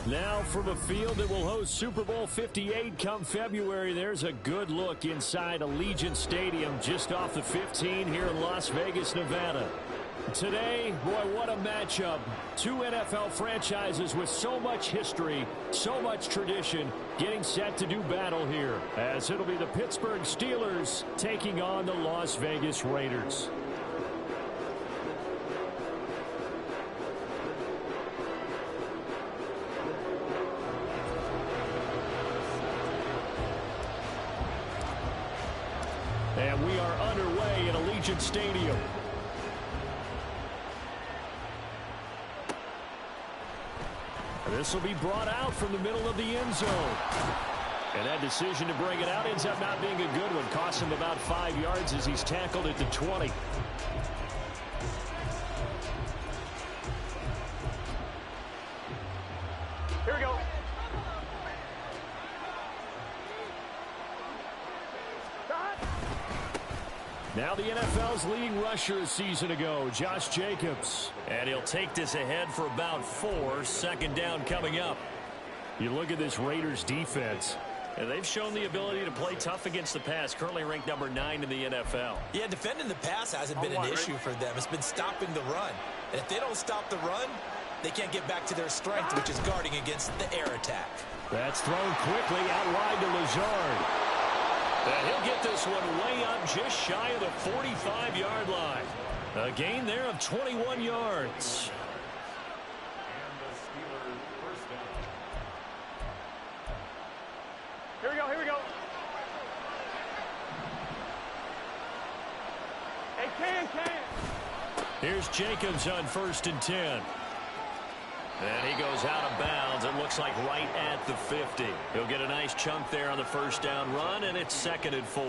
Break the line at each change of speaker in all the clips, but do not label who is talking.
Now from a field that will host Super Bowl 58 come February, there's a good look inside Allegiant Stadium just off the 15 here in Las Vegas, Nevada. Today, boy, what a matchup. Two NFL franchises with so much history, so much tradition, getting set to do battle here, as it'll be the Pittsburgh Steelers taking on the Las Vegas Raiders. And we are underway at Allegiant Stadium. This will be brought out from the middle of the end zone. And that decision to bring it out ends up not being a good one. Costs him about 5 yards as he's tackled at the 20.
Here we go.
Now the NFL's leading rusher a season ago, Josh Jacobs.
And he'll take this ahead for about 4. Second down coming up.
You look at this Raiders defense.
And they've shown the ability to play tough against the pass, currently ranked number 9 in the NFL.
Yeah, defending the pass hasn't been an issue for them. It's been stopping the run. And if they don't stop the run, they can't get back to their strength, which is guarding against the air attack.
That's thrown quickly out wide to Lazard.
And he'll get this one way up just shy of the 45-yard line. A gain there of 21 yards.
Here we go, here we go. Hey, Can.
Here's Jacobs on 1st and 10. And he goes out of bounds. It looks like right at the 50. He'll get a nice chunk there on the first down run, and it's 2nd and 4.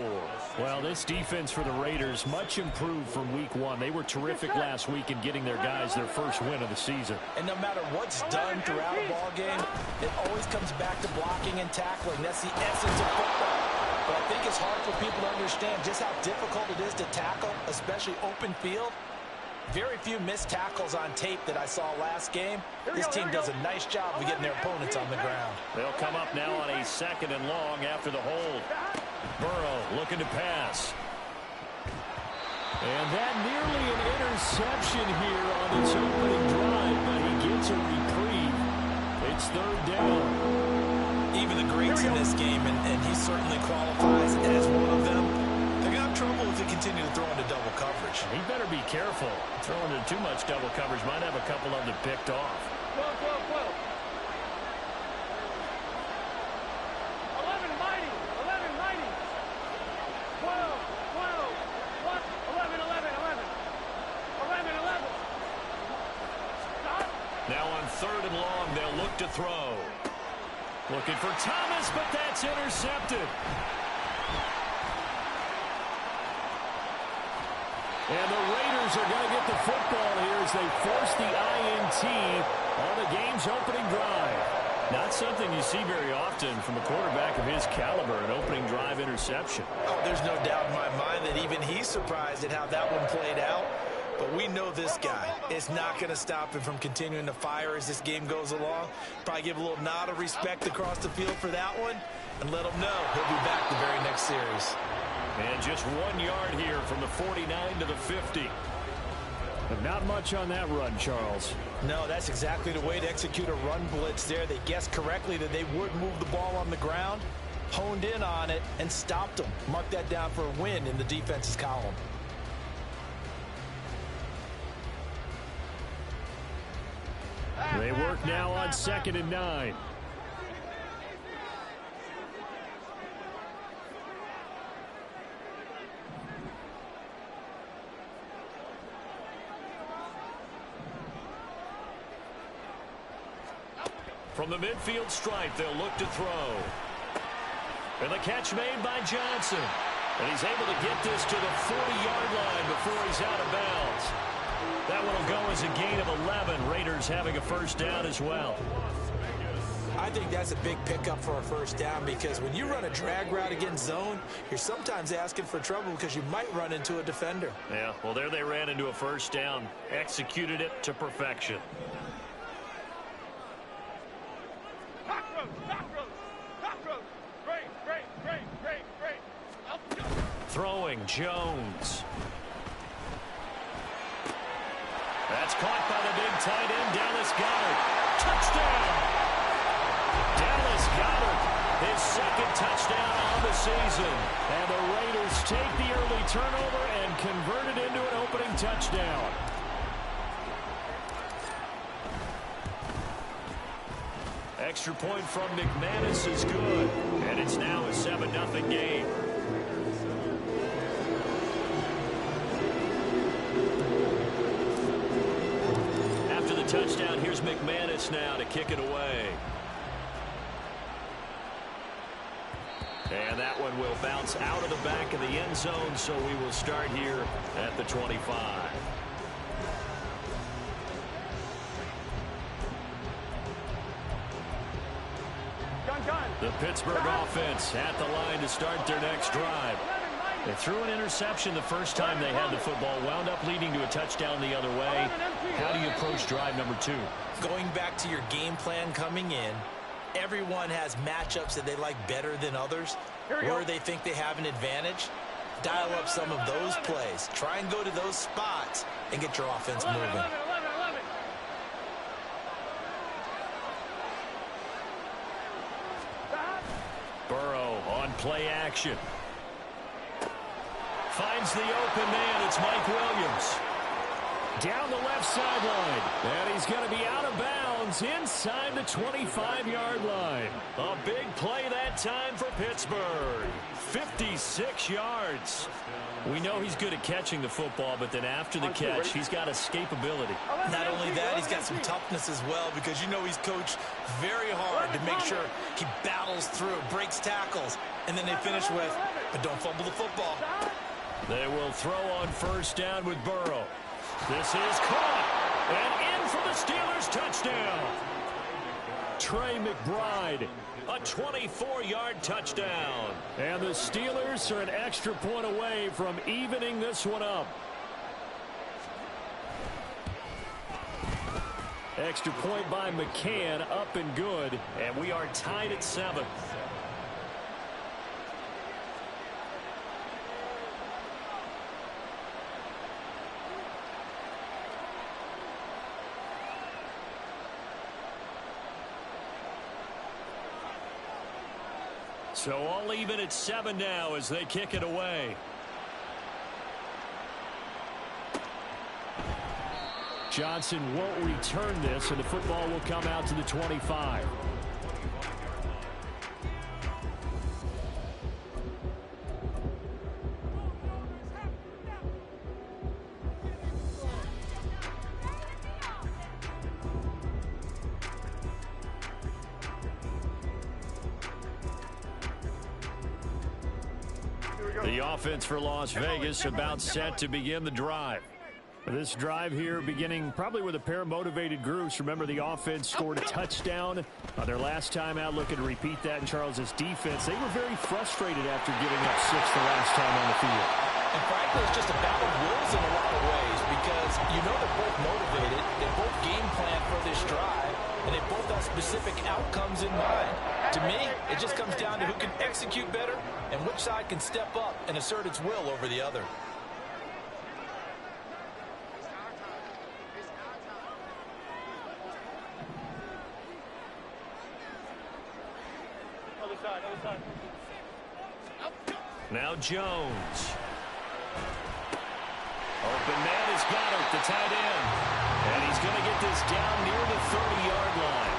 Well, this defense for the Raiders, much improved from week 1. They were terrific last week in getting their guys their first win of the season.
And no matter what's done throughout a ball game, it always comes back to blocking and tackling. That's the essence of football. But I think it's hard for people to understand just how difficult it is to tackle, especially open field. Very few missed tackles on tape that I saw last game. This team does a nice job of getting their opponents on the ground.
They'll come up now on a 2nd and long after the hold. Burrow looking to pass.
And that nearly an interception here on its opening drive, but he gets a reprieve. It's 3rd down.
Even the greats in this game, and he certainly qualifies as one of them, they're going to have trouble if they continue to throw into double coverage.
He better be careful. Throwing into too much double coverage might have a couple of them picked off.
12. 11 mighty. 11. Stop.
Now on 3rd and long, they'll look to throw. Looking for Thomas, but that's intercepted.
And the Raiders are going to get the football here as they force the INT on the game's opening drive.
Not something you see very often from a quarterback of his caliber, an opening drive interception.
Oh, there's no doubt in my mind that even he's surprised at how that one played out. But we know this guy is not going to stop him from continuing to fire as this game goes along. Probably give a little nod of respect across the field for that one and let him know he'll be back the very next series.
And just 1 yard here from the 49 to the 50.
But not much on that run, Charles.
No, that's exactly the way to execute a run blitz there. They guessed correctly that they would move the ball on the ground, honed in on it, and stopped them. Mark that down for a win in the defense's column.
They work now on 2nd and 9.
From the midfield stripe, they'll look to throw. And the catch made by Johnson. And he's able to get this to the 40-yard line before he's out of bounds. That one will go as a gain of 11. Raiders having a first down as well.
I think that's a big pickup for a first down because when you run a drag route against zone, you're sometimes asking for trouble because you might run into a defender.
Yeah, well, there they ran into a first down. Executed it to perfection. throwing, Jones. That's caught by the big tight end, Dallas Goedert. Touchdown! Dallas Goedert, his second touchdown on the season.
And the Raiders take the early turnover and convert it into an opening touchdown.
Extra point from McManus is good. And it's now a 7-0 game. After the touchdown, here's McManus now to kick it away. And that one will bounce out of the back of the end zone, so we will start here at the 25. The Pittsburgh offense at the line to start their next drive. They threw an interception the first time they had the football, wound up leading to a touchdown the other way. How do you approach drive number 2?
Going back to your game plan coming in, everyone has matchups that they like better than others, where they think they have an advantage. Dial up some of those plays. Try and go to those spots and get your offense moving.
Burrow on play action. Finds the open man. It's Mike Williams.
Down the left sideline. And he's going to be out of bounds inside the 25-yard line.
A big play that time for Pittsburgh. 56 yards. We know he's good at catching the football, but then after the catch, he's got escapability.
Not only that, he's got some toughness as well, because you know he's coached very hard to make sure he battles through, breaks tackles, and then they finish with, but don't fumble the football.
They will throw on first down with Burrow. This is caught, and in for the Steelers touchdown.
Trey McBride.
A 24-yard touchdown.
And the Steelers are an extra point away from evening this one up. Extra point by McCann, up and good.
And we are tied at 7. So all even at 7 now as they kick it away.
Johnson won't return this, and the football will come out to the 25. The offense for Las Vegas about set to begin the drive. This drive here beginning probably with a pair of motivated groups. Remember, the offense scored a touchdown on their last time out. Looking to repeat that in Charles's defense. They were very frustrated after giving up 6 the last time on the field.
And frankly, it's just a battle of wills in a lot of ways, because you know they're both motivated. They both game plan for this drive, and they both have specific outcomes in mind. To me, it just comes down to who can execute better and which side can step up and assert its will over the other.
Now Jones. Open man has got it, the tight end. And he's going to get this down near the 30-yard line.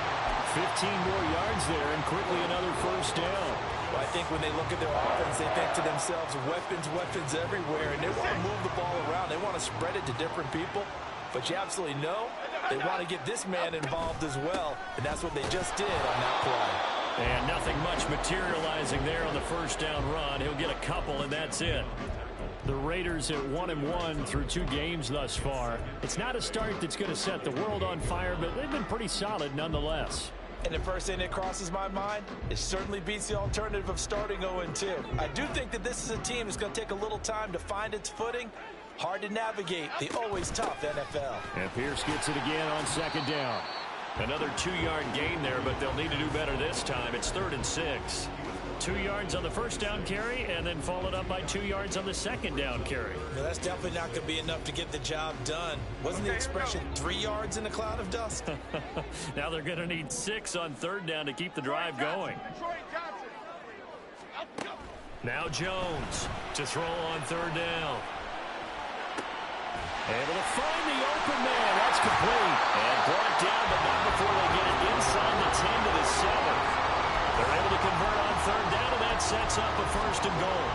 15 more yards there, and quickly another first down.
Well, I think when they look at their offense, they think to themselves, weapons, weapons everywhere, and they want to move the ball around. They want to spread it to different people. But you absolutely know they want to get this man involved as well, and that's what they just did on that play.
And nothing much materializing there on the first down run. He'll get a couple, and that's it.
The Raiders at 1-1 through 2 games thus far. It's not a start that's going to set the world on fire, but they've been pretty solid nonetheless.
And the first thing that crosses my mind, it certainly beats the alternative of starting 0-2. I do think that this is a team that's going to take a little time to find its footing. Hard to navigate the always tough NFL.
And Pierce gets it again on second down.
Another 2-yard gain there, but they'll need to do better this time. It's 3rd and 6.
2 yards on the first down carry and then followed up by 2 yards on the second down carry.
Well, that's definitely not going to be enough to get the job done. Wasn't the expression 3 yards in a cloud of dust?
Now they're going to need 6 on third down to keep the drive going. Now Jones to throw on third down. Able to find the open man. That's complete. And brought down, but not before they get it inside the 10 to the 7. They're able to convert on third down, and that sets up a first and goal.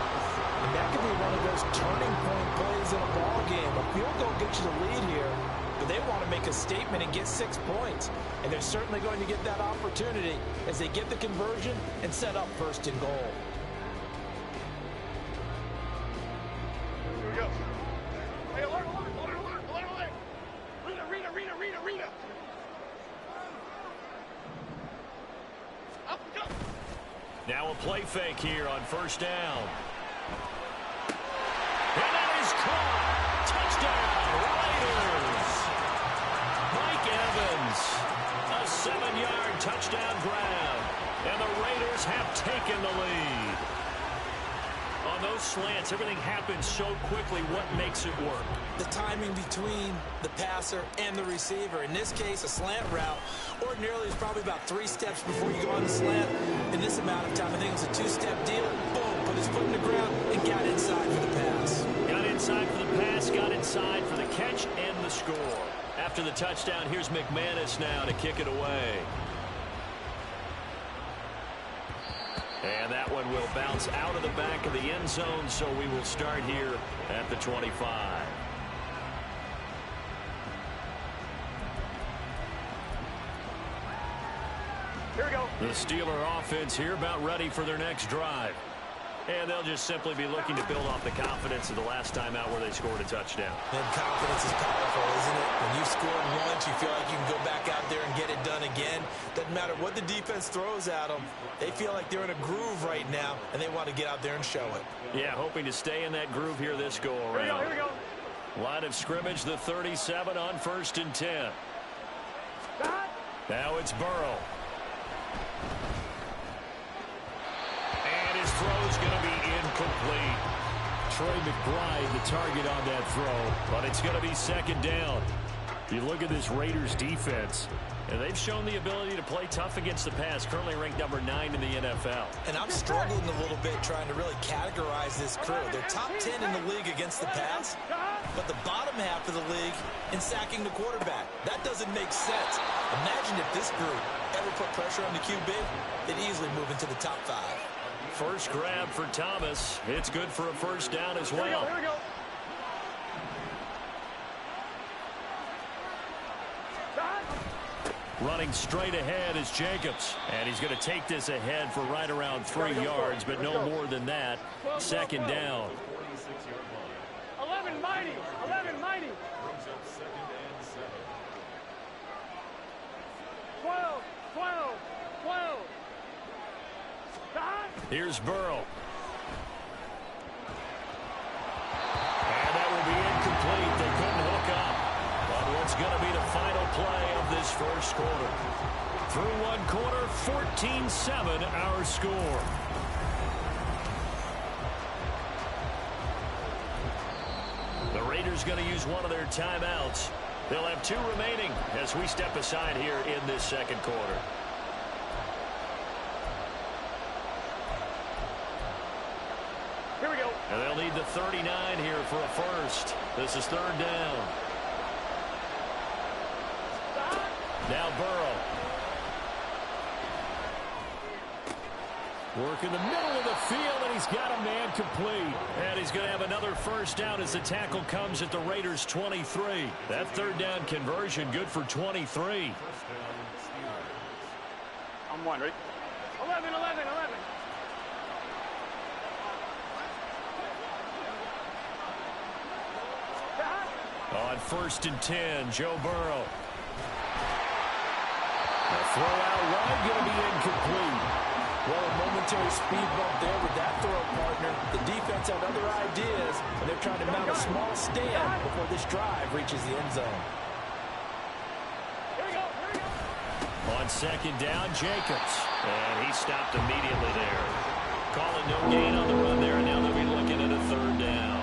And that could be one of those turning point plays in a ball game. A field goal gets you the lead here, but they want to make a statement and get 6 points. And they're certainly going to get that opportunity as they get the conversion and set up first and goal.
Here we go. Hey, alert. Rita. Up, go.
Now a play fake here on first down. And that is caught. Touchdown, Raiders. Mike Evans, a 7-yard touchdown grab. And the Raiders have taken the lead. On those slants, everything happens so quickly. What makes it work?
The timing between the passer and the receiver. In this case, a slant route ordinarily is probably about 3 steps before you go on the slant. In this amount of time, I think it's a 2-step deal. Boom, put his foot in the ground and got inside for the pass.
Got inside for the pass, got inside for the catch and the score. After the touchdown, here's McManus now to kick it away. And that one will bounce out of the back of the end zone, so we will start here at the 25.
Here we go.
The Steeler offense here about ready for their next drive. And they'll just simply be looking to build off the confidence of the last time out where they scored a touchdown.
And confidence is powerful, isn't it? When you've scored once, you feel like you can go back out there and get it done again. Doesn't matter what the defense throws at them. They feel like they're in a groove right now, and they want to get out there and show it.
Yeah, hoping to stay in that groove here this go-around.
Here we go.
Line of scrimmage, the 37 on 1st and 10. Now it's Burrow. And his throw's going to be incomplete. Trey McBride, the target on that throw, but it's going to be second down. You look at this Raiders defense, and they've shown the ability to play tough against the pass, currently ranked number 9 in the NFL.
And I'm struggling a little bit trying to really categorize this crew. They're top 10 in the league against the pass, but the bottom half of the league in sacking the quarterback. That doesn't make sense. Imagine if this group ever put pressure on the QB, they'd easily move into the top 5.
First grab for Thomas. It's good for a first down as well.
Here we go.
Running straight ahead is Jacobs. And he's going to take this ahead for right around 3 yards, but no more than that. Second down.
11 mighty. 12.
Here's Burrow. And that will be incomplete. They couldn't hook up on what's going to be the final play of this first quarter. Through one quarter, 14-7 our score. The Raiders going to use one of their timeouts. They'll have 2 remaining as we step aside here in this second quarter.
Here we go.
And they'll need the 39 here for a first. This is third down. Now Burrow. Work in the middle of the field, and he's got a man complete. And he's going to have another first down as the tackle comes at the Raiders' 23. That third down conversion good for 23.
I'm one, right? 11.
On 1st and 10, Joe Burrow. The throw out wide going to be incomplete.
Well, a momentary speed bump there with that throw partner. The defense had other ideas, and they're trying to mount a small stand before this drive reaches the end zone.
Here we go.
On second down, Jacobs. And he stopped immediately there.
no gain on the run there, and now they'll be looking at a third down.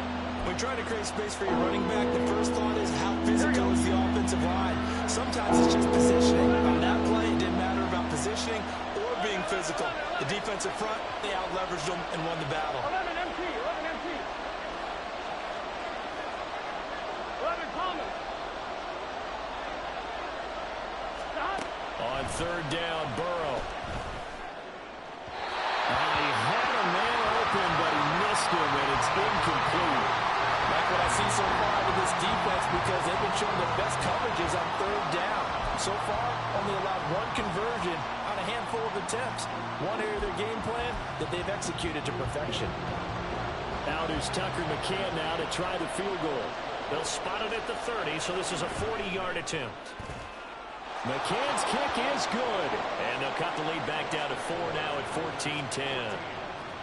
When trying to create space for your running back, the first thought is how physical is the offensive line. Sometimes it's just positioning. On that play, it didn't matter about positioning or being physical. The defensive front, they out-leveraged them and won the battle.
11 MT, 11 MT. 11 Thomas. Stop.
On third down, Burrow. He had a man open, but he missed him, and it's incomplete.
Like what I see so far out of this defense, because they've been showing the best coverages on third down. So far, only allowed one conversion on a handful of attempts. One area of their game plan that they've executed to perfection.
Out is Tucker McCann now to try the field goal.
They'll spot it at the 30, so this is a 40-yard attempt.
McCann's kick is good.
And they'll cut the lead back down to 4 now at 14-10.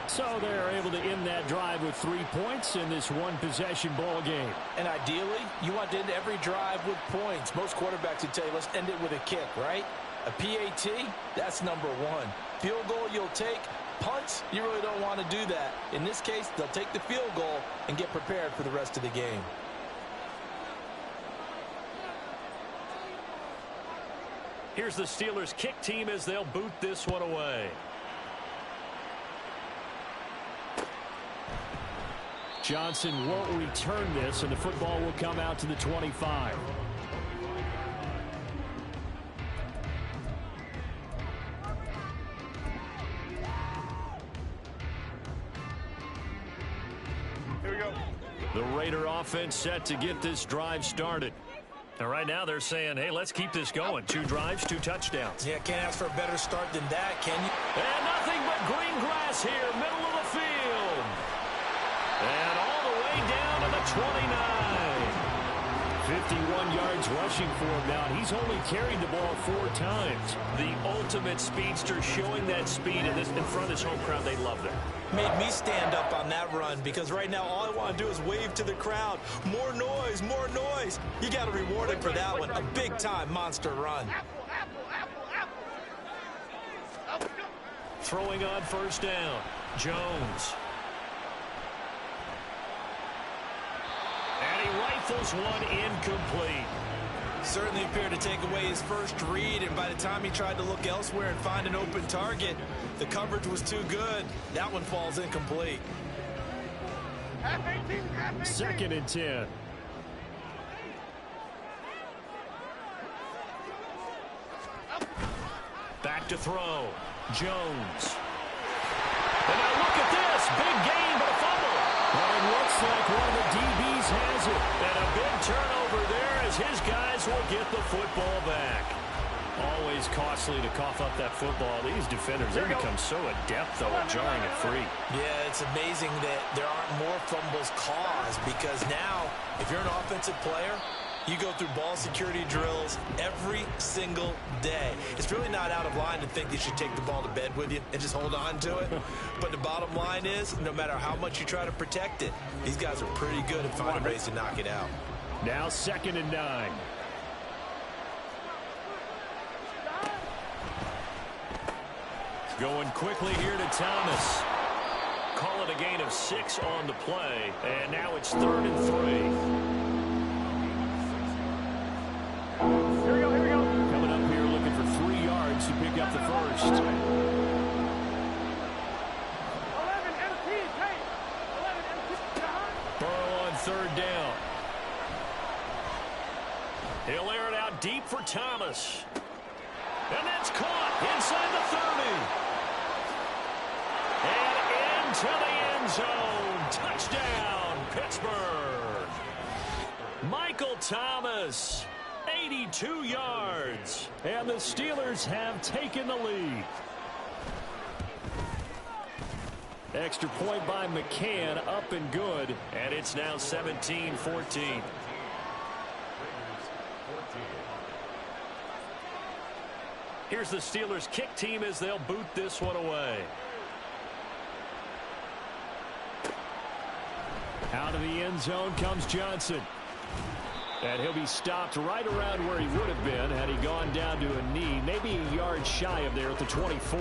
So they're able to end that drive with 3 points in this one-possession ball game.
And ideally, you want to end every drive with points. Most quarterbacks would tell you, let's end it with a kick, right? A PAT, that's number one. Field goal you'll take. Punts, you really don't want to do that. In this case, they'll take the field goal and get prepared for the rest of the game.
Here's the Steelers' kick team as they'll boot this one away.
Johnson won't return this, and the football will come out to the 25.
Here we go.
The Raider offense set to get this drive started. And right now they're saying, hey, let's keep this going. 2 drives, 2 touchdowns.
Yeah, can't ask for a better start than that, can you?
And nothing but green grass here, middle of the field. And all the way down to the 29.
51 yards rushing for him now, and he's only carried the ball 4 times.
The ultimate speedster showing that speed in front of this home crowd. They love that.
Made me stand up on that run because right now all I want to do is wave to the crowd. More noise, more noise. You got to reward him for that one. A big-time monster run.
Throwing on first down, Jones. And he rifles one incomplete.
Certainly appeared to take away his first read, and by the time he tried to look elsewhere and find an open target, the coverage was too good. That one falls incomplete.
2nd and 10.
Back to throw, Jones. And now look at this, big gain, but a fumble.
Well, it looks like one of the DBs has it.
And a big turnover there as his guys will get the football back.
Always costly to cough up that football. These defenders, they become so adept, though, at jarring it free.
Yeah, it's amazing that there aren't more fumbles caused because now, if you're an offensive player, you go through ball security drills every single day. It's really not out of line to think you should take the ball to bed with you and just hold on to it. But the bottom line is, no matter how much you try to protect it, these guys are pretty good at finding ways to knock it out.
Now 2nd and 9.
Going quickly here to Thomas. Call it a gain of 6 on the play. And now it's 3rd and 3.
Here we go, here we go.
Coming up here looking for 3 yards to pick up the first.
11 MT, take. 11 MT,
Burrow on 3rd down.
He'll air it out deep for Thomas. And that's caught inside the 30. And into the end zone. Touchdown, Pittsburgh. Michael Thomas, 82 yards.
And the Steelers have taken the lead. Extra point by McCann, up and good.
And it's now 17-14. Here's the Steelers' kick team as they'll boot this one away.
Out of the end zone comes Johnson. And he'll be stopped right around where he would have been had he gone down to a knee, maybe a yard shy of there at the 24.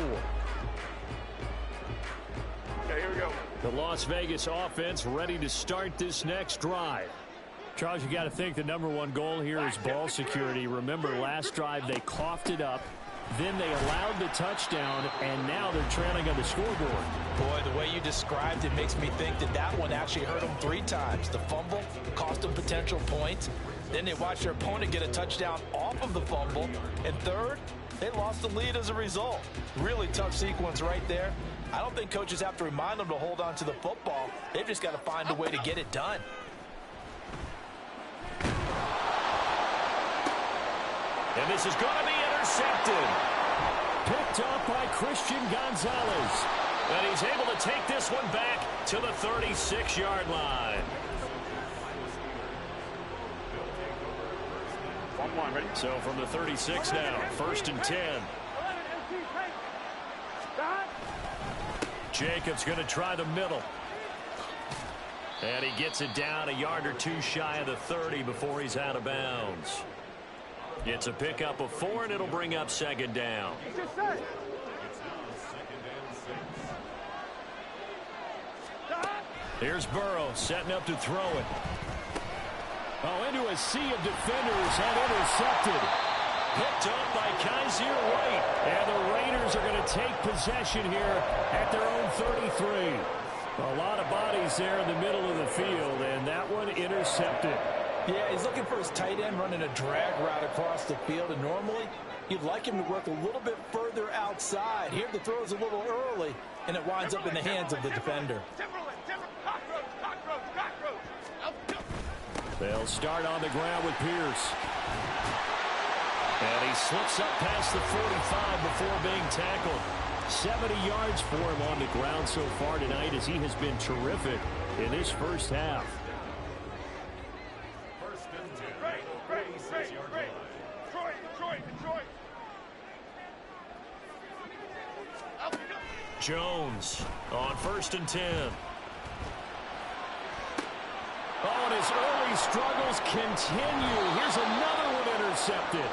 Okay, here we
The Las Vegas offense ready to start this next drive. Charles, you got to think the #1 goal here is ball security. Remember, last drive they coughed it up. Then they allowed the touchdown, and now they're trailing on the scoreboard.
Boy, the way you described it makes me think that one actually hurt them 3 times. The fumble cost them potential points. Then they watched their opponent get a touchdown off of the fumble. And third, they lost the lead as a result. Really tough sequence right there. I don't think coaches have to remind them to hold on to the football. They've just got to find a way to get it done.
And this is going to be intercepted.
Picked up by Christian Gonzalez.
And he's able to take this one back to the 36-yard line.
1-1, ready?
So from the 36 now, 1st and 10.
11 MT take. Stop.
Jacobs going to try the middle. And he gets it down a yard or 2 shy of the 30 before he's out of bounds. It's a pickup of 4, and it'll bring up 2nd down.
Just set. Stop.
Here's Burrow setting up to throw it. Oh, into a sea of defenders and intercepted.
Picked up by Kaiser White.
And the Raiders are going to take possession here at their own 33. A lot of bodies there in the middle of the field, and that one intercepted.
Yeah, he's looking for his tight end running a drag route across the field, and normally you'd like him to work a little bit further outside. Here the throw is a little early, and it winds up in the hands of the defender.
They'll start on the ground with Pierce.
And he slips up past the 45 before being tackled.
70 yards for him on the ground so far tonight as he has been terrific in this first half.
Jones on 1st and 10.
Oh, and his early struggles continue. Here's another one intercepted.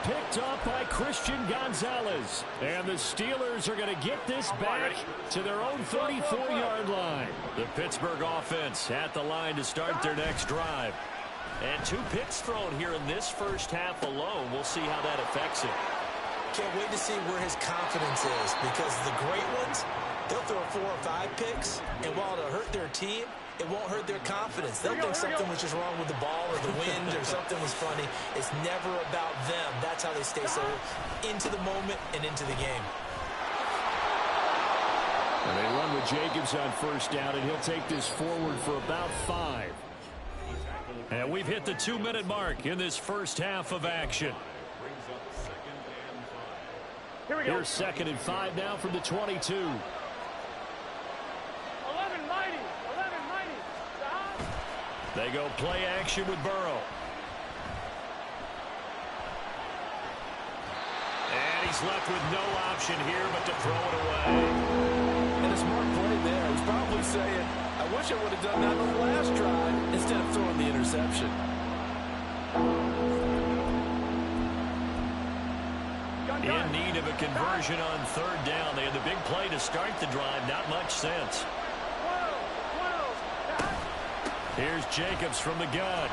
Picked up by Christian Gonzalez. And the Steelers are going to get this back to their own 34-yard line.
The Pittsburgh offense at the line to start their next drive. And 2 picks thrown here in this first half alone. We'll see how that affects him.
Can't wait to see where his confidence is, because the great ones, they'll throw 4 or 5 picks, and while it'll hurt their team, it won't hurt their confidence. They'll think something was just wrong with the ball or the wind or something was funny. It's never about them. That's how they stay so into the moment and into the game.
And they run with Jacobs on 1st down, and he'll take this forward for about 5.
And we've hit the 2-minute mark in this first half of action.
Here we go.
Here's 2nd and 5 now from the 22.
11 mighty. 11 mighty. Stop.
They go play action with Burrow. And he's left with no option here but to throw it away.
And a smart play there. He's probably saying, I wish I would have done that on the last drive instead of throwing the interception.
In need of a conversion on 3rd down. They had the big play to start the drive. Not much sense. Here's Jacobs from the gun.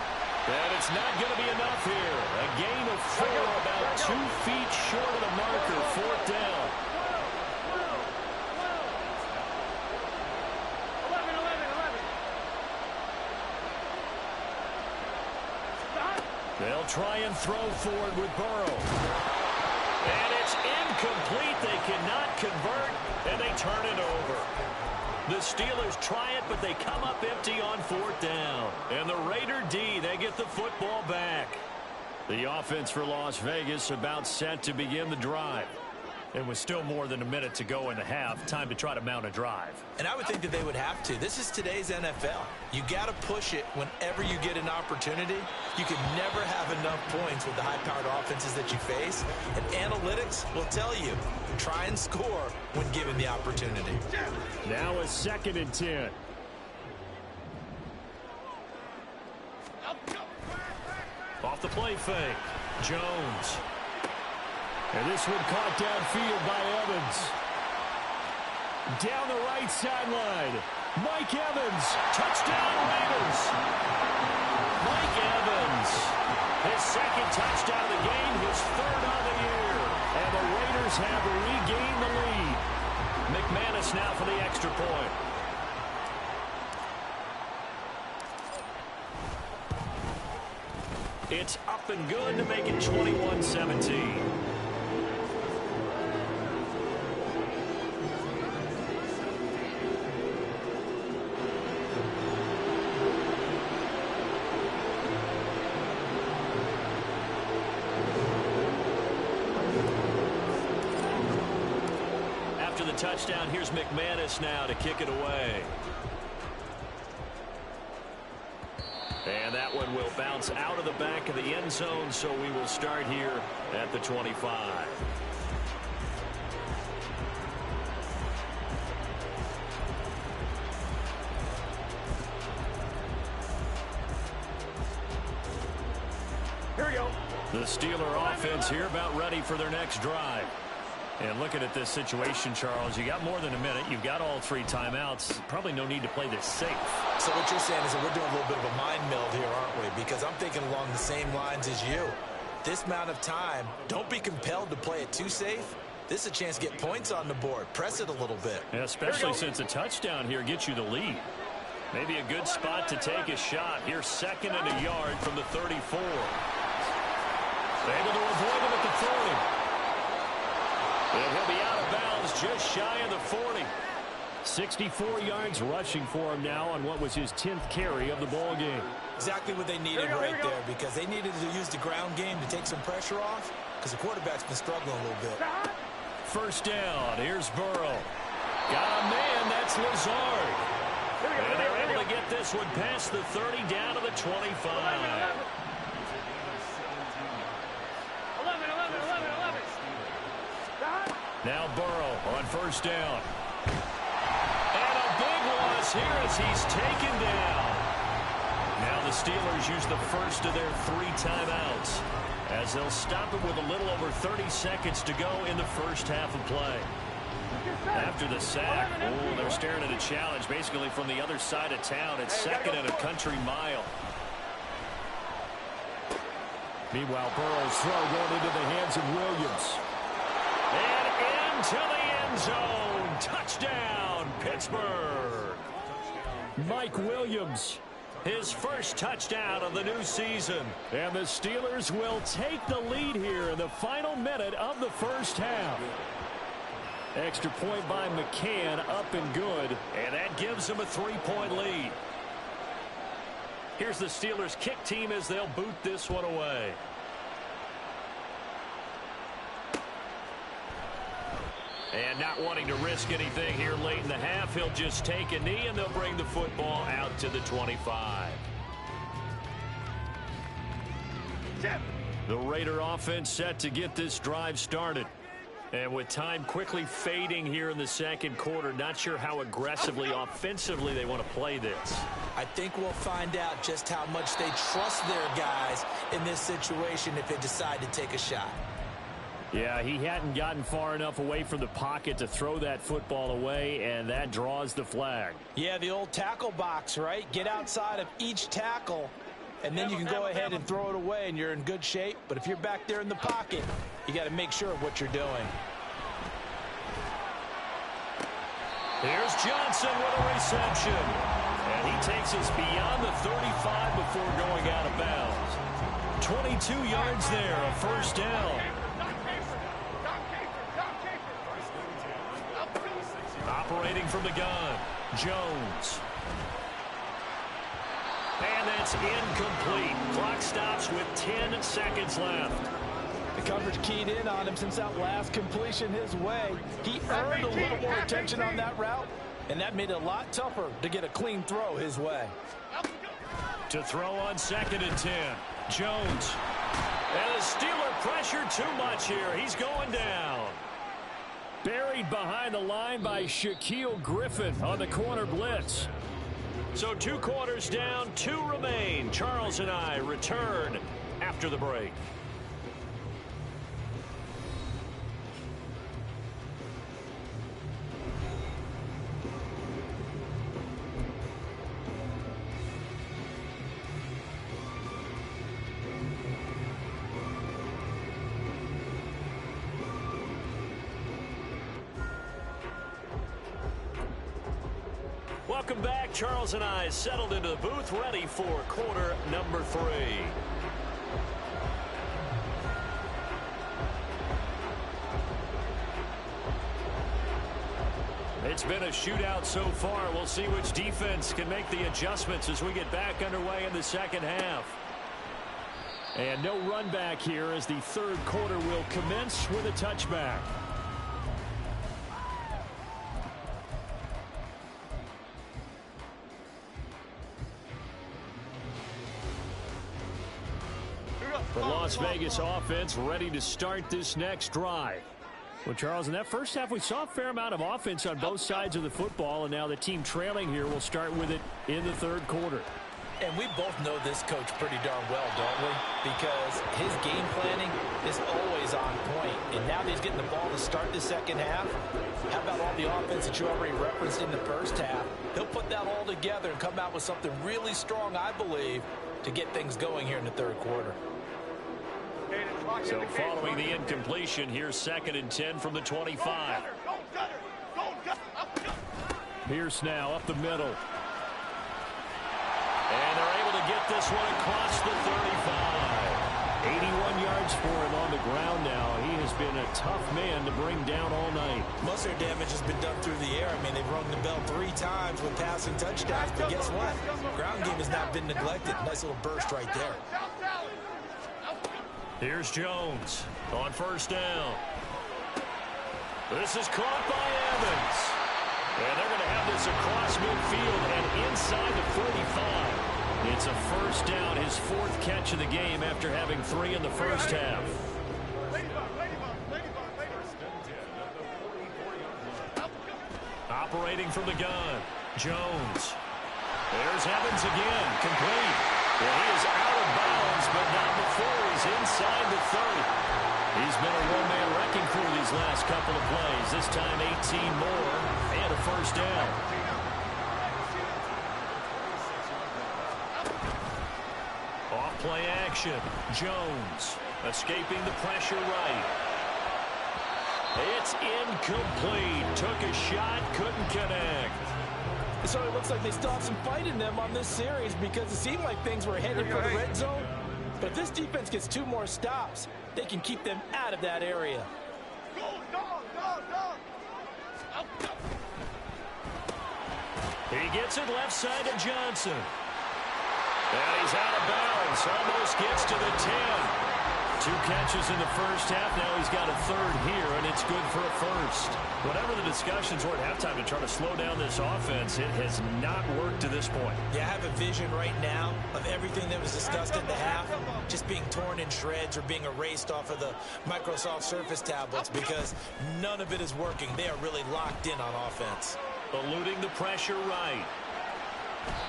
And it's not going to be enough here. A gain of 4, about 2 feet short of the marker. 4th down.
11.
They'll try and throw forward with Burrow. And it's incomplete. They cannot convert, and they turn it over. The Steelers try it, but they come up empty on 4th down. And the Raider D, they get the football back.
The offense for Las Vegas about set to begin the drive.
And with still more than a minute to go in the half, time to try to mount a drive.
And I would think that they would have to. This is today's NFL. You got to push it whenever you get an opportunity. You can never have enough points with the high-powered offenses that you face. And analytics will tell you, try and score when given the opportunity.
Now a 2nd and 10.
Off the play fake. Jones.
And this one caught downfield by Evans. Down the right sideline. Mike Evans. Touchdown Raiders. Mike Evans. His second touchdown of the game. His third of the year. And the Raiders have regained the lead. McManus now for the extra point. It's up and good to make it 21-17. After the touchdown, here's McManus now to kick it away. And that one will bounce out of the back of the end zone, so we will start here at the 25.
Here we go.
The Steeler offense here about ready for their next drive. And looking at this situation, Charles, you got more than a minute. You've got all 3 timeouts. Probably no need to play this safe.
So what you're saying is that we're doing a little bit of a mind meld here, aren't we? Because I'm thinking along the same lines as you. This amount of time, don't be compelled to play it too safe. This is a chance to get points on the board. Press it a little bit.
Yeah, especially since a touchdown here gets you the lead. Maybe a good spot to take a shot. Here's 2nd and a yard from the 34. Able to avoid him at the 40. And he'll be out of bounds just shy of the 40. 64 yards rushing for him now on what was his 10th carry of the ball game.
Exactly what they needed right there, because they needed to use the ground game to take some pressure off, because the quarterback's been struggling a little bit.
First down. Here's Burrow. Got a man. That's Lazard. And they're able to get this one past the 30 down to the 25.
11.
Now Burrow on first down. And a big loss here as he's taken down. Now the Steelers use the first of their 3 timeouts as they'll stop it with a little over 30 seconds to go in the first half of play. After the sack, they're staring at a challenge basically from the other side of town. It's 2nd and a country mile. Meanwhile, Burrow's throw going into the hands of Williams. And into the end zone. Touchdown, Pittsburgh. Mike Williams, his first touchdown of the new season. And the Steelers will take the lead here in the final minute of the first half. Extra point by McCann, up and good. And that gives them a 3-point lead. Here's the Steelers kick team as they'll boot this one away. And not wanting to risk anything here late in the half, he'll just take a knee and they'll bring the football out to the 25. The Raider offense set to get this drive started. And with time quickly fading here in the second quarter, not sure how aggressively, offensively they want to play this.
I think we'll find out just how much they trust their guys in this situation if they decide to take a shot.
Yeah, he hadn't gotten far enough away from the pocket to throw that football away, and that draws the flag.
Yeah, the old tackle box, right? Get outside of each tackle, and then you can go ahead and throw it away, and you're in good shape. But if you're back there in the pocket, you got to make sure of what you're doing.
Here's Johnson with a reception. And he takes us beyond the 35 before going out of bounds. 22 yards there, a first down. Operating from the gun, Jones. And that's incomplete. Clock stops with 10 seconds left.
The coverage keyed in on him since that last completion his way. He earned a little more attention on that route, and that made it a lot tougher to get a clean throw his way.
To throw on 2nd and 10, Jones. And the Steeler pressure too much here. He's going down. Buried behind the line by Shaquille Griffin on the corner blitz. So 2 quarters down, 2 remain. Charles and I return after the break.
Welcome back. Charles and I settled into the booth, ready for quarter number 3. It's been a shootout so far. We'll see which defense can make the adjustments as we get back underway in the second half. And no run back here as the third quarter will commence with a touchback. The Las Vegas offense ready to start this next drive. Well, Charles, in that first half, we saw a fair amount of offense on both sides of the football, and now the team trailing here will start with it in the third quarter.
And we both know this coach pretty darn well, don't we? Because his game planning is always on point. And now that he's getting the ball to start the second half, how about all the offense that you already referenced in the first half? He'll put that all together and come out with something really strong, I believe, to get things going here in the third quarter.
So following the incompletion, here's 2nd and 10 from the 25. Pierce now up the middle. And they're able to get this one across the 35. 81 yards for him on the ground now. He has been a tough man to bring down all night.
Most of their damage has been done through the air. I mean, they've rung the bell 3 times with passing touchdowns. But guess what? Ground game has not been neglected. Nice little burst right there.
Here's Jones on first down. This is caught by Evans. And they're going to have this across midfield and inside the 45. It's a first down, his 4th catch of the game after having 3 in the first half. Operating from the gun, Jones. There's Evans again, complete. Well, he is out of bounds, but not before he's inside the 30. He's been a one-man wrecking crew these last couple of plays. This time 18 more and a first down. Off play action. Jones escaping the pressure right. It's incomplete. Took a shot, couldn't connect.
So it looks like they still have some fight in them on this series because it seemed like things were headed for the red zone. But if this defense gets 2 more stops, they can keep them out of that area.
He gets it left side to Johnson. And he's out of bounds. Almost gets to the 10. 2 catches in the first half. Now he's got a 3rd here, and it's good for a first. Whatever the discussions were at halftime to try to slow down this offense, it has not worked to this point.
Yeah, I have a vision right now of everything that was discussed at the half just being torn in shreds or being erased off of the Microsoft Surface tablets because none of it is working. They are really locked in on offense.
Eluding the pressure right.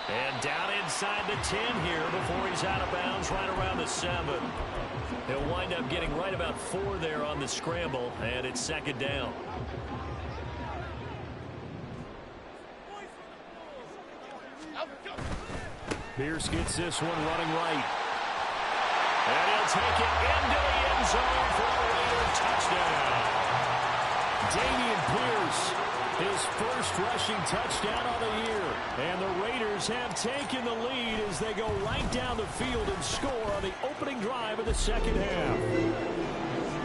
And down inside the 10 here before he's out of bounds right around the 7. He'll wind up getting right about 4 there on the scramble, and it's 2nd down. Pierce gets this one running right. And he'll take it into the end zone for a Raider touchdown. Dameon Pierce, his first rushing touchdown of the year. And the Raiders have taken the lead as they go right down the field and score on the opening drive of the second half.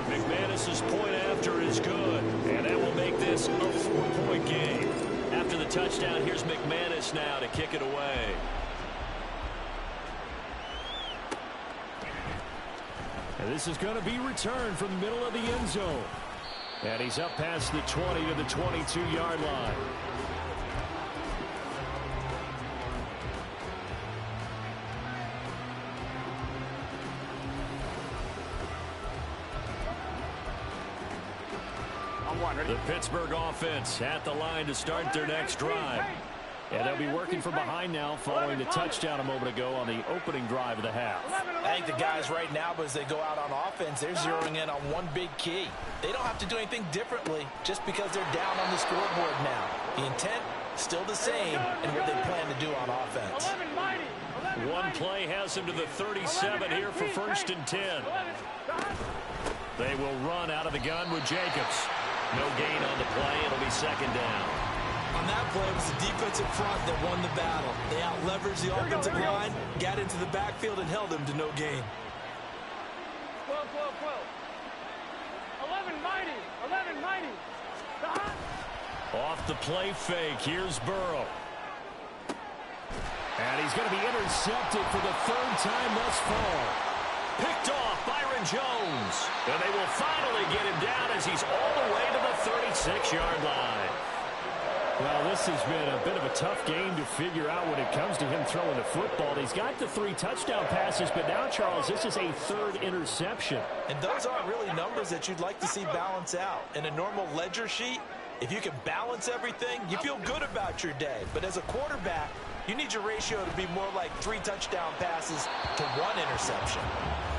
McManus's point after is good, and that will make this a 4-point game. After the touchdown, here's McManus now to kick it away. And this is going to be returned from the middle of the end zone. And he's up past the 20 to the 22-yard line. The Pittsburgh offense at the line to start their next drive. And they'll be working from behind now following the touchdown a moment ago on the opening drive of the half.
I think the guys right now, as they go out on offense, they're zeroing in on one big key. They don't have to do anything differently just because they're down on the scoreboard now. The intent, still the same, and what they plan to do on offense.
One play has them to the 37 here for 1st and 10. They will run out of the gun with Jacobs. No gain on the play. It'll be 2nd down.
On that play, it was the defensive front that won the battle. They out-leveraged the offensive line, got into the backfield, and held them to no gain.
12, 12, 12. 11, mighty. 11, mighty. The hot.
Off the play fake, here's Burrow. And he's going to be intercepted for the third time thus far.
Picked off Byron Jones. And they will finally get him down as he's all the way to the 36-yard line.
Well, this has been a bit of a tough game to figure out when it comes to him throwing the football. He's got the 3 touchdown passes, but now, Charles, this is a third interception.
And those aren't really numbers that you'd like to see balance out. In a normal ledger sheet, if you can balance everything, you feel good about your day. But as a quarterback, you need your ratio to be more like 3 touchdown passes to 1 interception.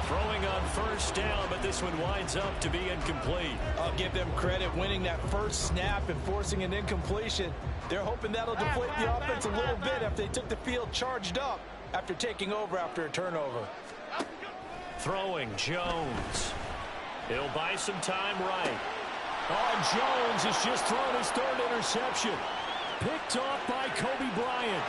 Throwing on first down, but this one winds up to be incomplete.
I'll give them credit winning that first snap and forcing an incompletion. They're hoping that'll deflate the offense a little bit after they took the field charged up after taking over after a turnover.
Throwing Jones. He'll buy some time right.
Oh, Jones has just thrown his third interception. Picked off by Kobe Bryant.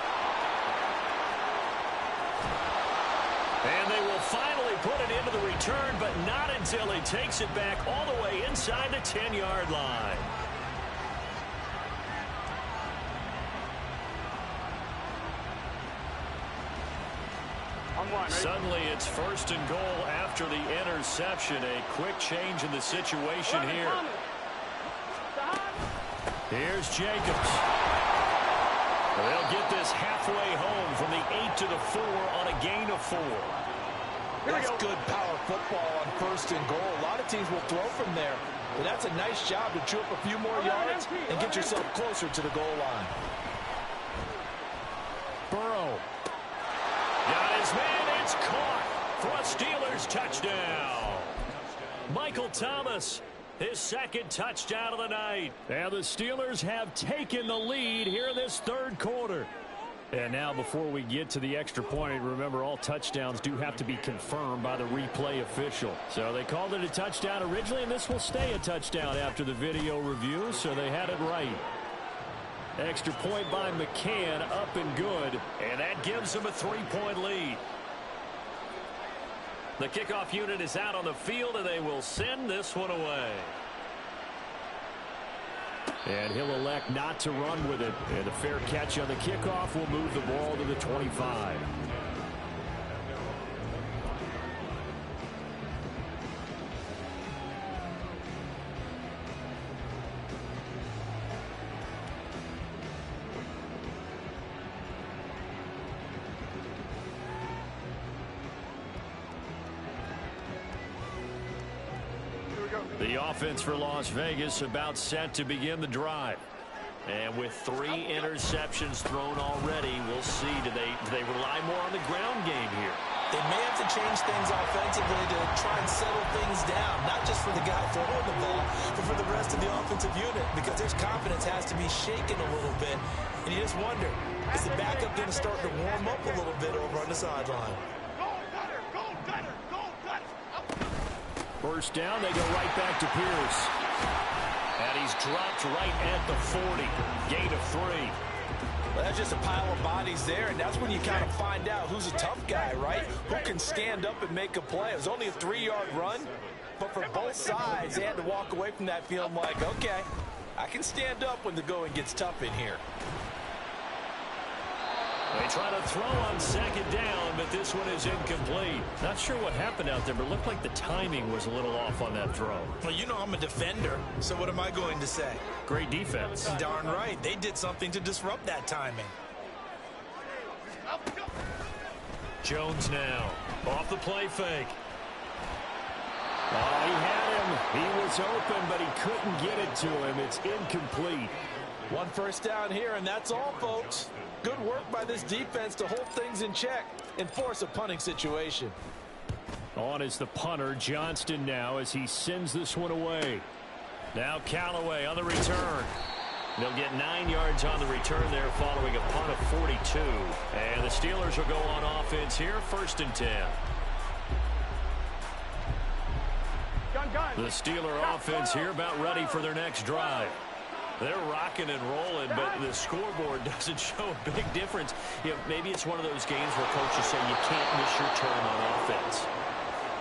And they will finally put it into the return, but not until he takes it back all the way inside the 10-yard line. Suddenly it's first and goal after the interception. A quick change in the situation here.
Here's Jacobs.
They'll get this halfway home from the 8 to the 4 on a gain of 4.
That's good power football on first and goal. A lot of teams will throw from there, but that's a nice job to chew up a few more yards and get yourself closer to the goal line.
Burrow.
Got his man. It's caught for a Steelers touchdown. Michael Thomas, his second touchdown of the night.
And the Steelers have taken the lead here in this third quarter. And now before we get to the extra point, remember all touchdowns do have to be confirmed by the replay official. So they called it a touchdown originally, and this will stay a touchdown after the video review, so they had it right. Extra point by McCann, up and good.
And that gives them a 3-point lead. The kickoff unit is out on the field, and they will send this one away.
And he'll elect not to run with it. And a fair catch on the kickoff will move the ball to the 25. The offense for Las Vegas about set to begin the drive. And with 3 interceptions thrown already, we'll see. Do they rely more on the ground game here?
They may have to change things offensively to try and settle things down, not just for the guy throwing the ball, but for the rest of the offensive unit, because their confidence has to be shaken a little bit. And you just wonder, is the backup going to start to warm up a little bit over on the sideline?
First down, they go right back to Pierce.
And he's dropped right at the 40. Gain of 3.
Well, that's just a pile of bodies there, and that's when you kind of find out who's a tough guy, right? Who can stand up and make a play. It was only a 3-yard run, but for both sides, they had to walk away from that feeling like, okay, I can stand up when the going gets tough in here.
They try to throw on second down, but this one is incomplete.
Not sure what happened out there, but it looked like the timing was a little off on that throw.
Well, you know I'm a defender, so what am I going to say?
Great defense.
Darn right. They did something to disrupt that timing.
Jones now. Off the play fake.
Oh, he had him. He was open, but he couldn't get it to him. It's incomplete.
1 first down here, and that's all, folks. Good work by this defense to hold things in check and force a punting situation.
On is the punter, Johnston now, as he sends this one away.
Now Callaway on the return. They'll get 9 yards on the return there following a punt of 42. And the Steelers will go on offense here, 1st and 10.
Gun.
The Steeler offense here about ready for their next drive. They're rocking and rolling, but the scoreboard doesn't show a big difference. You know, maybe it's one of those games where coaches say you can't miss your turn on offense.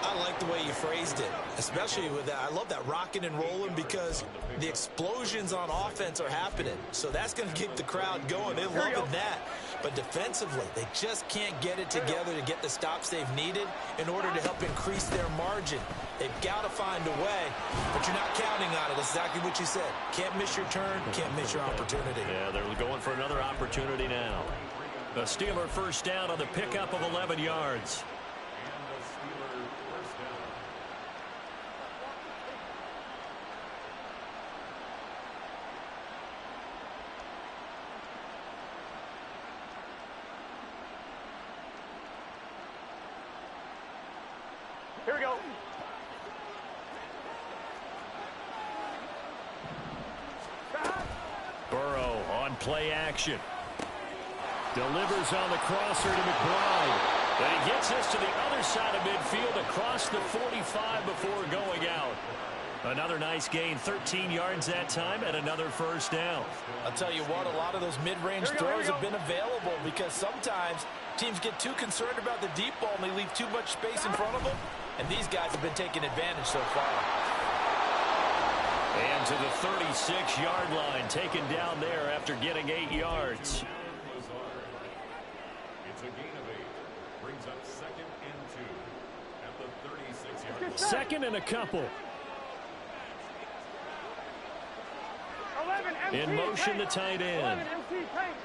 I like the way you phrased it, especially with that. I love that rocking and rolling because the explosions on offense are happening. So that's going to keep the crowd going. They're loving that. But defensively, they just can't get it together to get the stops they've needed in order to help increase their margin. They've got to find a way, but you're not counting on it. That's exactly what you said. Can't miss your turn, can't miss your opportunity.
Yeah, they're going for another opportunity now. A Steeler first down on the pickup of 11 yards.
Here we go.
Burrow on play action. Delivers on the crosser to McBride. And he gets this to the other side of midfield across the 45 before going out. Another nice gain, 13 yards that time, and another first down.
I'll tell you what, a lot of those mid-range throws have been available because sometimes teams get too concerned about the deep ball and they leave too much space in front of them. And these guys have been taking advantage so far.
And to the 36-yard line, taken down there after getting 8 yards.
It's a gain of 8. Brings up 2nd and 2 at the 36-yard line.
Second and a couple.
11 MC
In motion,
paint.
the tight end.
11 MC paint.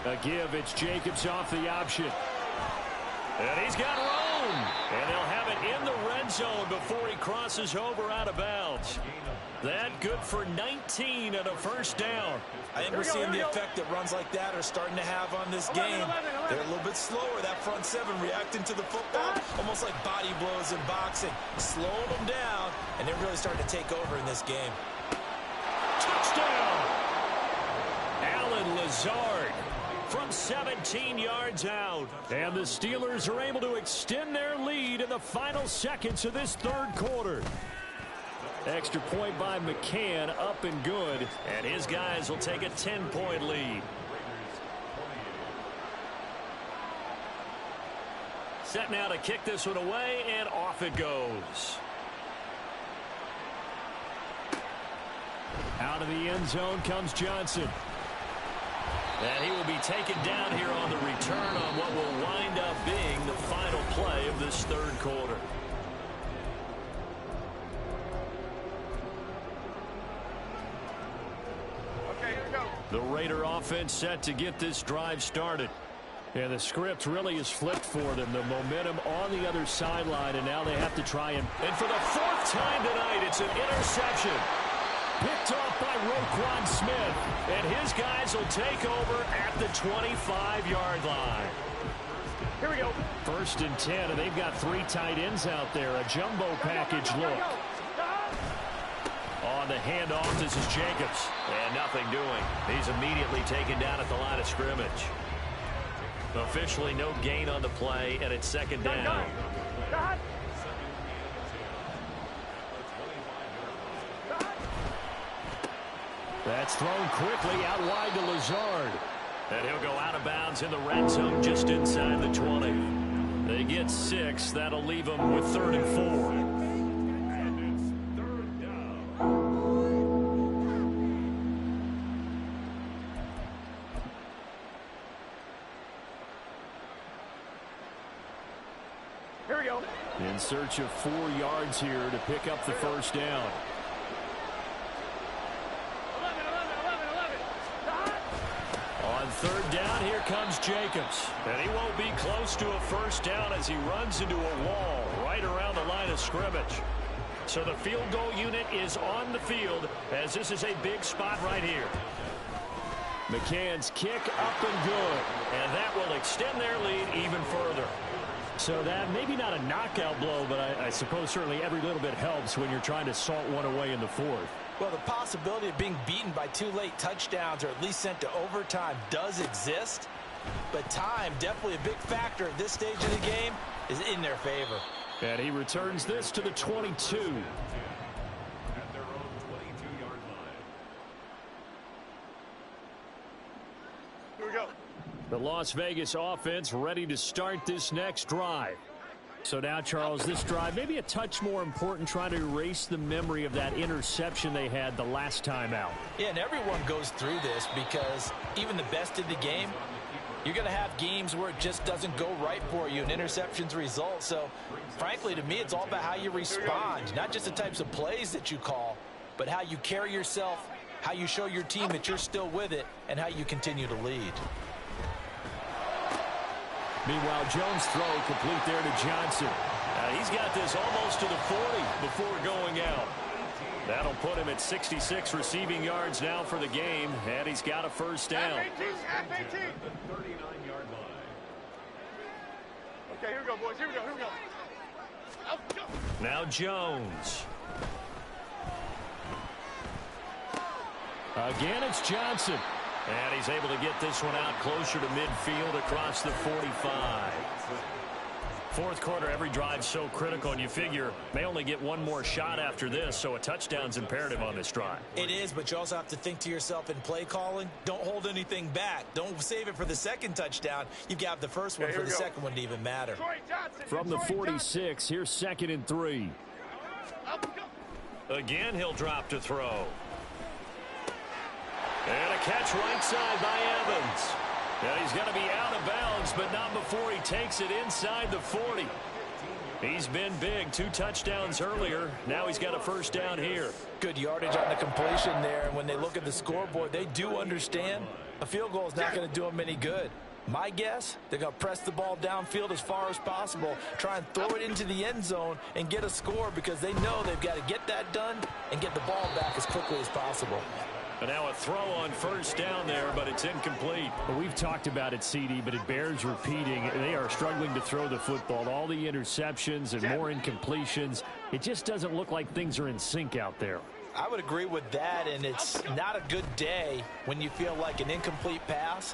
A give, it's Jacobs off the option. And he's got room. And they'll have it in the red zone before he crosses over out of bounds. That good for 19 and a first down.
I think we're seeing the effect that runs like that are starting to have on this game. They're a little bit slower, that front seven, reacting to the football, almost like body blows in boxing. Slowing them down, and they're really starting to take over in this game.
Touchdown! Allen Lazard from 17 yards out. And the Steelers are able to extend their lead in the final seconds of this third quarter. Extra point by McCann, up and good. And his guys will take a 10-point lead. Set now to kick this one away, and off it goes. Out of the end zone comes Johnson. And he will be taken down here on the return on what will wind up being the final play of this third quarter.
Okay, here we go.
The Raider offense set to get this drive started. And the script really is flipped for them. The momentum on the other sideline, and now they have to try and for the fourth time tonight, it's an interception. Picked off by Roquan Smith, and his guys will take over at the 25-yard line.
Here we go.
1st and 10, and they've got 3 tight ends out there. A jumbo package look. On the handoff, this is Jacobs. And nothing doing. He's immediately taken down at the line of scrimmage. Officially no gain on the play, and it's second down. That's thrown quickly out wide to Lazard. And he'll go out of bounds in the red zone just inside the 20. They get 6. That'll leave them with 3rd and 4.
And it's 3rd down.
Here we go.
In search of 4 yards here to pick up the first down.
11.
On 3rd down, here comes Jacobs. And he won't be close to a first down as he runs into a wall right around the line of scrimmage. So the field goal unit is on the field as this is a big spot right here. McCann's kick up and good. And that will extend their lead even further. So that maybe not a knockout blow, but I suppose certainly every little bit helps when you're trying to salt one away in the 4th.
Well, the possibility of being beaten by 2 late touchdowns or at least sent to overtime does exist. But time, definitely a big factor at this stage of the game, is in their favor.
And he returns this to the 22.
At their own 22-yard
we go.
The Las Vegas offense ready to start this next drive. So now, Charles, this drive maybe a touch more important, trying to erase the memory of that interception they had the last time out.
Yeah, and everyone goes through this because even the best in the game, you're going to have games where it just doesn't go right for you, and interceptions result. So, frankly, to me, it's all about how you respond, not just the types of plays that you call, but how you carry yourself, how you show your team that you're still with it, and how you continue to lead.
Meanwhile, Jones' throw complete there to Johnson.
He's got this almost to the 40 before going out. That'll put him at 66 receiving yards now for the game, and he's got a first down.
F-18.
The 39-yard line.
Okay, here we go, boys. Here we go. Out, go.
Now Jones.
Again, it's Johnson.
And he's able to get this one out closer to midfield across the 45. Fourth quarter, every drive's so critical, and you figure may only get one more shot after this, so a touchdown's imperative on this drive.
It is, but you also have to think to yourself in play calling, don't hold anything back. Don't save it for the second touchdown. You've got the first one for the second one to even matter.
From the 46, here's 2nd and 3.
Again, he'll drop to throw. And a catch right side by Evans. And he's going to be out of bounds, but not before he takes it inside the 40. He's been big. 2 touchdowns earlier. Now he's got a first down here.
Good yardage on the completion there. And when they look at the scoreboard, they do understand a field goal is not going to do them any good. My guess, they're going to press the ball downfield as far as possible, try and throw it into the end zone and get a score because they know they've got to get that done and get the ball back as quickly as possible.
And now a throw on first down there, but it's incomplete.
Well, we've talked about it, CD, but it bears repeating. They are struggling to throw the football. All the interceptions and more incompletions. It just doesn't look like things are in sync out there.
I would agree with that, and it's not a good day when you feel like an incomplete pass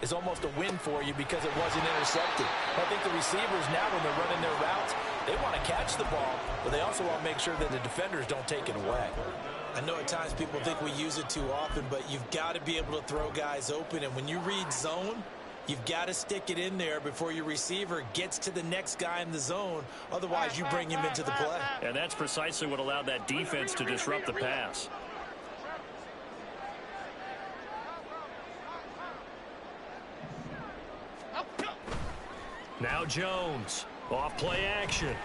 is almost a win for you because it wasn't intercepted. I think the receivers now, when they're running their routes, they want to catch the ball, but they also want to make sure that the defenders don't take it away. I know at times people think we use it too often, but you've got to be able to throw guys open. And when you read zone, you've got to stick it in there before your receiver gets to the next guy in the zone. Otherwise, you bring him into the play.
And that's precisely what allowed that defense to disrupt the pass. Now Jones, off play action.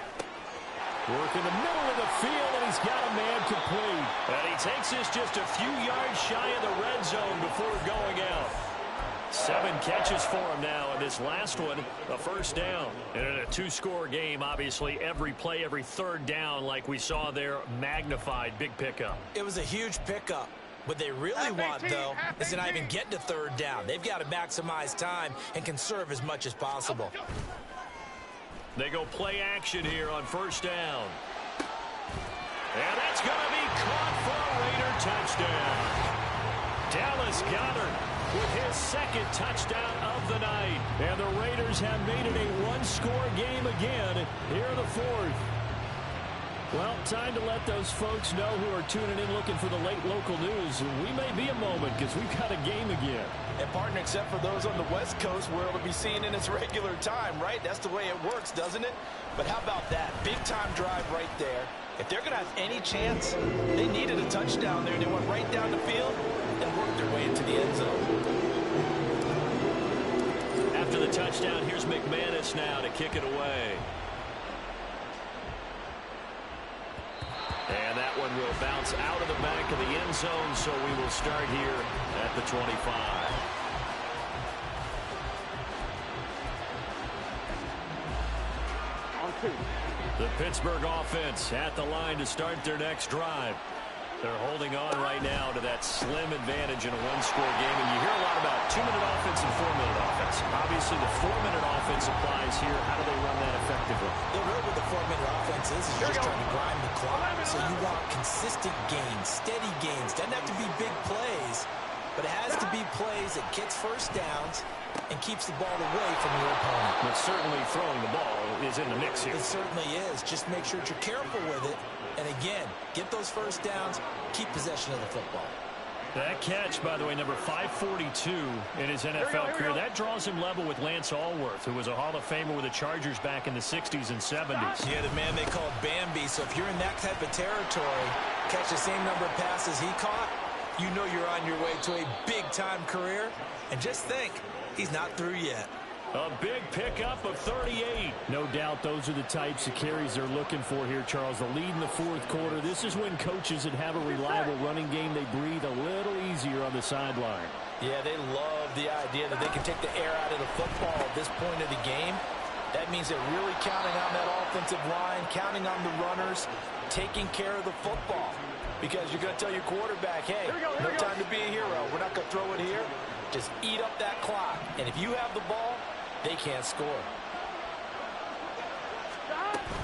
Work in the middle of the field, and he's got a man complete.
And he takes this just a few yards shy of the red zone before going out. 7 catches for him now, and this last one, a first down. And in a 2-score game, obviously, every play, every third down, like we saw there, magnified, big pickup.
It was a huge pickup. What they really want, though, is to not even get to third down. They've got to maximize time and conserve as much as possible.
They go play action here on first down. And that's going to be caught for a Raider touchdown. Dallas Goedert with his 2nd touchdown of the night.
And the Raiders have made it a 1-score game again here in the 4th. Well, time to let those folks know who are tuning in looking for the late local news. We may be a moment because we've got a game again.
And, partner, except for those on the West Coast where it'll be seen in its regular time, right? That's the way it works, doesn't it? But how about that? Big-time drive right there. If they're going to have any chance, they needed a touchdown there. They went right down the field and worked their way into the end zone.
After the touchdown, here's McManus now to kick it away. And that one will bounce out of the back of the end zone, so we will start here at the 25.
On 2.
The Pittsburgh offense at the line to start their next drive. They're holding on right now to that slim advantage in a 1-score game. And you hear a lot about 2-minute offense and 4-minute offense. Obviously, the 4-minute offense applies here. How do they run that effectively?
The real with the 4-minute offense is just trying to grind the clock. So you want consistent gains, steady gains. Doesn't have to be big plays, but it has to be plays that gets first downs and keeps the ball away from your opponent.
But certainly throwing the ball is in the mix here.
It certainly is. Just make sure that you're careful with it. And again, get those first downs, keep possession of the football.
That catch, by the way, number 542 in his NFL career. That draws him level with Lance Allworth, who was a Hall of Famer with the Chargers back in the 60s and 70s.
Yeah, the man they called Bambi. So if you're in that type of territory, catch the same number of passes he caught, you know you're on your way to a big-time career. And just think, he's not through yet.
A big pickup of 38. No doubt those are the types of carries they're looking for here, Charles. The lead in the fourth quarter. This is when coaches that have a reliable running game, they breathe a little easier on the sideline.
Yeah, they love the idea that they can take the air out of the football at this point of the game. That means they're really counting on that offensive line, counting on the runners, taking care of the football. Because you're going to tell your quarterback, hey, no time to be a hero. We're not going to throw it here. Just eat up that clock. And if you have the ball, they can't score.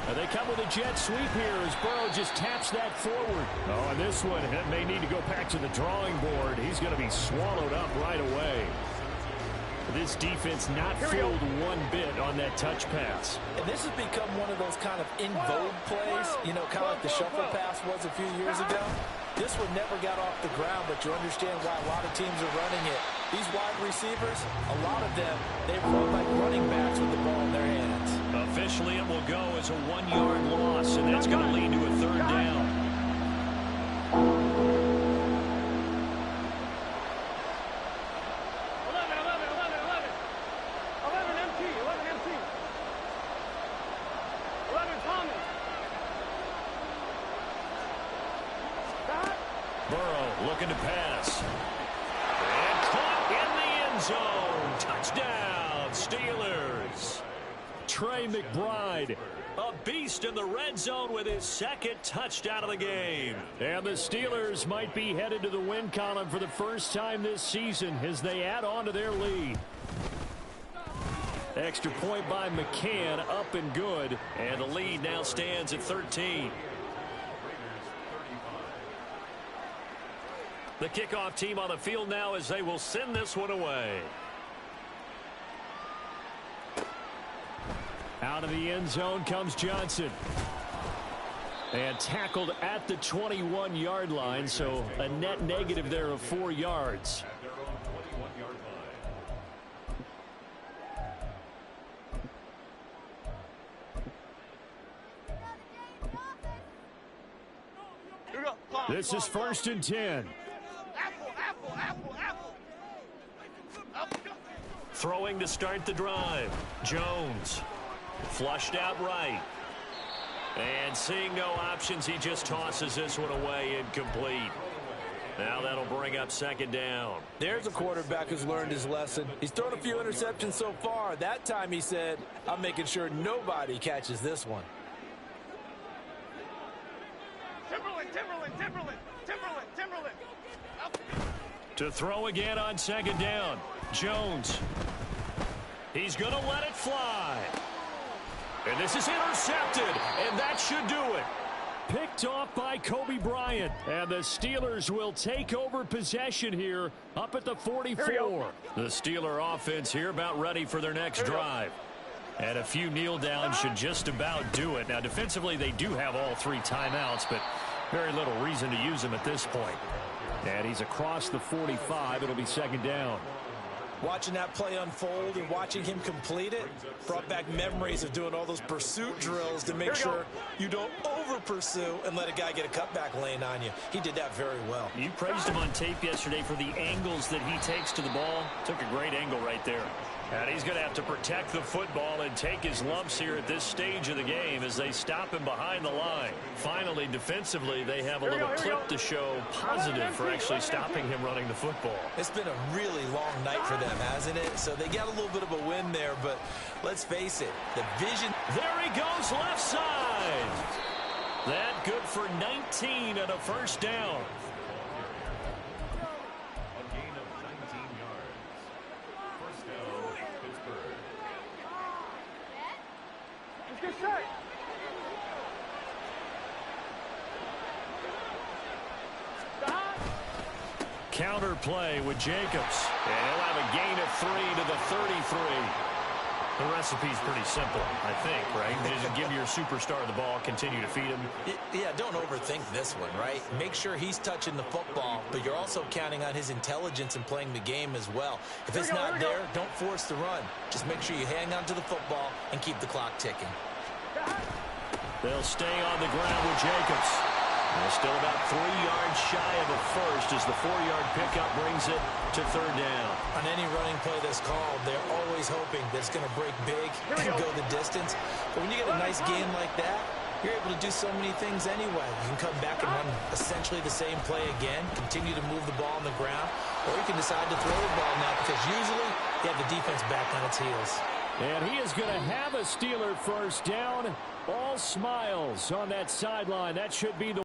Now they come with a jet sweep here as Burrow just taps that forward. Oh, and this one may need to go back to the drawing board. He's going to be swallowed up right away. This defense not fooled one bit on that touch pass.
And this has become one of those kind of in vogue plays, you know, kind of like the shuffle pass was a few years ago. This one never got off the ground, but you understand why a lot of teams are running it. These wide receivers, a lot of them, they run like running backs with the ball in their hands.
Officially, it will go as a 1-yard loss, and that's going to lead to a third down.
11 Thomas.
Burrow looking to pass. And caught in the end zone. Touchdown, Steelers. Trey McBride, a beast in the red zone with his second touchdown of the game. And the Steelers might be headed to the win column for the first time this season as they add on to their lead. Extra point by McCann, up and good. And the lead now stands at 13. The kickoff team on the field now as they will send this one away. Out of the end zone comes Johnson. And tackled at the 21-yard line, so a net negative there of 4 yards. This is 1st and 10. Throwing to start the drive. Jones. Flushed out right. And seeing no options, he just tosses this one away incomplete. Now that'll bring up 2nd down.
There's a quarterback who's learned his lesson. He's thrown a few interceptions so far. That time he said, I'm making sure nobody catches this one.
Timberland.
To throw again on 2nd down. Jones. He's going to let it fly. And this is intercepted, and that should do it. Picked off by Kobe Bryant, and the Steelers will take over possession here up at the 44. The Steeler offense here about ready for their next drive. And a few kneel downs should just about do it. Now, defensively, they do have all 3 timeouts, but very little reason to use them at this point. And he's across the 45. It'll be 2nd down.
Watching that play unfold and watching him complete it brought back memories of doing all those pursuit drills to make sure you don't over-pursue and let a guy get a cutback lane on you. He did that very well.
You praised him on tape yesterday for the angles that he takes to the ball. Took a great angle right there. And he's going to have to protect the football and take his lumps here at this stage of the game as they stop him behind the line. Finally, defensively, they have a little clip to show positive for actually stopping him running the football.
It's been a really long night for them, hasn't it? So they got a little bit of a win there, but let's face it, the vision.
There he goes, left side. That good for 19 and a 1st down. Counter play with Jacobs. And he'll have a gain of 3 to the 33. The recipe's pretty simple, I think, right? Just give your superstar the ball, continue to feed him.
Yeah, don't overthink this one, right? Make sure he's touching the football, but you're also counting on his intelligence in playing the game as well. If it's not there, don't force the run. Just make sure you hang on to the football and keep the clock ticking.
They'll stay on the ground with Jacobs. They're still about 3 yards shy of a first as the 4-yard pickup brings it to third down.
On any running play that's called, they're always hoping that it's going to break big and go the distance. But when you get a nice game like that, you're able to do so many things anyway. You can come back and run essentially the same play again, continue to move the ball on the ground, or you can decide to throw the ball now because usually you have the defense back on its heels.
And he is going to have a Steeler first down. All smiles on that sideline. That should be the